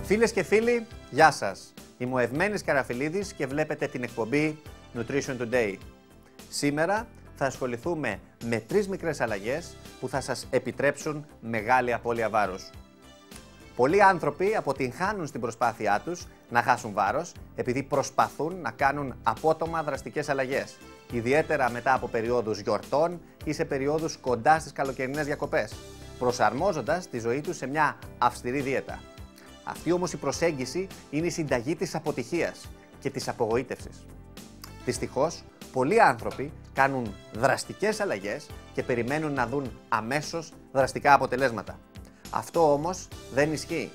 Φίλες και φίλοι, γεια σας. Είμαι ο Ευμένης Καραφιλίδης και βλέπετε την εκπομπή Nutrition Today. Σήμερα θα ασχοληθούμε με 3 μικρές αλλαγές που θα σας επιτρέψουν μεγάλη απώλεια βάρους. Πολλοί άνθρωποι αποτυγχάνουν στην προσπάθειά τους να χάσουν βάρος επειδή προσπαθούν να κάνουν απότομα δραστικές αλλαγές, ιδιαίτερα μετά από περιόδους γιορτών ή σε περιόδους κοντά στις καλοκαιρινές διακοπές, προσαρμόζοντας τη ζωή τους σε μια αυστηρή δίαιτα. Αυτή όμως η προσέγγιση είναι η συνταγή της αποτυχίας και της απογοήτευσης. Δυστυχώς, πολλοί άνθρωποι κάνουν δραστικές αλλαγές και περιμένουν να δουν αμέσως δραστικά αποτελέσματα. Αυτό όμως δεν ισχύει.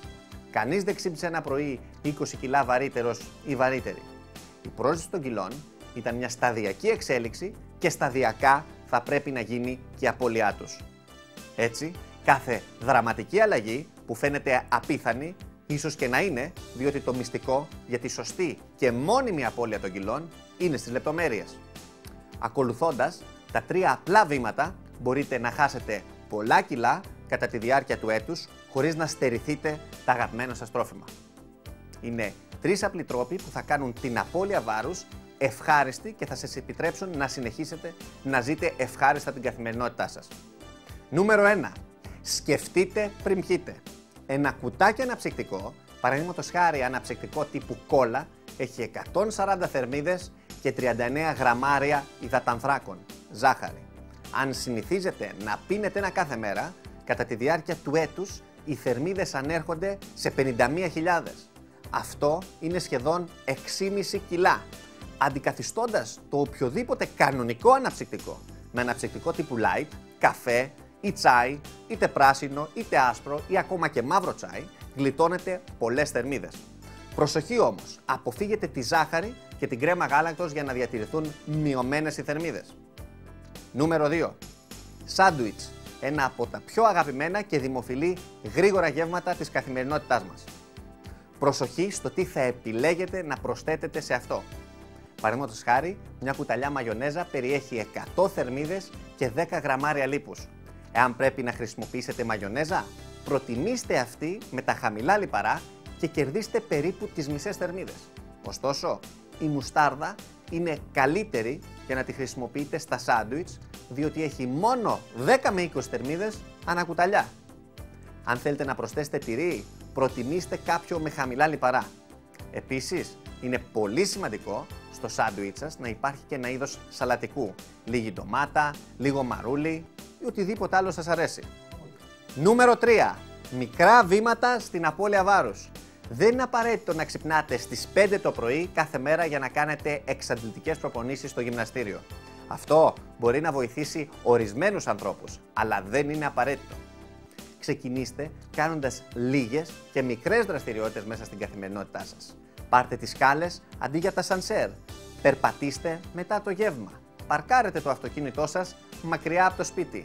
Κανείς δεν ξύπνησε ένα πρωί 20 κιλά βαρύτερος ή βαρύτερη. Η πρόσθεση των κιλών ήταν μια σταδιακή εξέλιξη και σταδιακά θα πρέπει να γίνει και η απώλειά τους. Έτσι, κάθε δραματική αλλαγή που φαίνεται απίθανη, ίσως και να είναι, διότι το μυστικό για τη σωστή και μόνιμη απώλεια των κιλών είναι στις λεπτομέρειες. Ακολουθώντας τα 3 απλά βήματα, μπορείτε να χάσετε πολλά κιλά κατά τη διάρκεια του έτους, χωρίς να στερηθείτε τα αγαπημένα σας τρόφιμα. Είναι 3 απλοί τρόποι που θα κάνουν την απώλεια βάρους ευχάριστη και θα σας επιτρέψουν να συνεχίσετε να ζείτε ευχάριστα την καθημερινότητά σας. Νούμερο 1. Σκεφτείτε πριν πιείτε. Ένα κουτάκι αναψυκτικό, παραδείγματος χάρη αναψυκτικό τύπου κόλλα, έχει 140 θερμίδες και 39 γραμμάρια υδατανθράκων, ζάχαρη. Αν συνηθίζετε να πίνετε ένα κάθε μέρα, κατά τη διάρκεια του έτους οι θερμίδες ανέρχονται σε 51.000. Αυτό είναι σχεδόν 6,5 κιλά, αντικαθιστώντας το οποιοδήποτε κανονικό αναψυκτικό με αναψυκτικό τύπου light, καφέ ή τσάι, είτε πράσινο, είτε άσπρο ή ακόμα και μαύρο τσάι, γλιτώνετε πολλές θερμίδες. Προσοχή όμως, αποφύγετε τη ζάχαρη και την κρέμα γάλακτος για να διατηρηθούν μειωμένες οι θερμίδες. Νούμερο 2. Σάντουιτς. Ένα από τα πιο αγαπημένα και δημοφιλή γρήγορα γεύματα της καθημερινότητάς μας. Προσοχή στο τι θα επιλέγετε να προσθέτετε σε αυτό. Παραδείγματος χάρη, μια κουταλιά μαγιονέζα περιέχει 100 θερμίδες και 10 γραμμάρια λίπους. Εάν πρέπει να χρησιμοποιήσετε μαγιονέζα, προτιμήστε αυτή με τα χαμηλά λιπαρά και κερδίστε περίπου τις μισές θερμίδες. Ωστόσο, η μουστάρδα είναι καλύτερη για να τη χρησιμοποιείτε στα σάντουιτς, διότι έχει μόνο 10 με 20 θερμίδες ανά κουταλιά. Αν θέλετε να προσθέσετε τυρί, προτιμήστε κάποιο με χαμηλά λιπαρά. Επίσης, είναι πολύ σημαντικό στο σάντουιτς σας να υπάρχει και ένα είδος σαλατικού. Λίγη ντομάτα, λίγο μαρούλι ή οτιδήποτε άλλο σας αρέσει. Νούμερο 3. Μικρά βήματα στην απώλεια βάρους. Δεν είναι απαραίτητο να ξυπνάτε στις 5 το πρωί κάθε μέρα για να κάνετε εξαντλητικές προπονήσεις στο γυμναστήριο. Αυτό μπορεί να βοηθήσει ορισμένους ανθρώπους, αλλά δεν είναι απαραίτητο. Ξεκινήστε κάνοντας λίγες και μικρές δραστηριότητες μέσα στην καθημερινότητά σας. Πάρτε τις σκάλες αντί για τα σανσέρ. Περπατήστε μετά το γεύμα. Παρκάρετε το αυτοκίνητό σας μακριά από το σπίτι.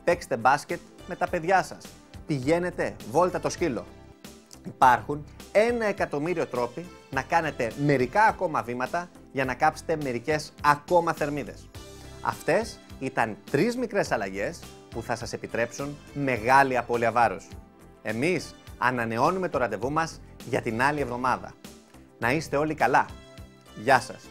Παίξτε μπάσκετ με τα παιδιά σας. Πηγαίνετε βόλτα το σκύλο. Υπάρχουν 1 εκατομμύριο τρόποι να κάνετε μερικά ακόμα βήματα για να κάψετε μερικές ακόμα θερμίδες. Αυτές ήταν 3 μικρές αλλαγές που θα σας επιτρέψουν μεγάλη απώλεια βάρους. Εμείς ανανεώνουμε το ραντεβού μας για την άλλη εβδομάδα. Να είστε όλοι καλά. Γεια σας.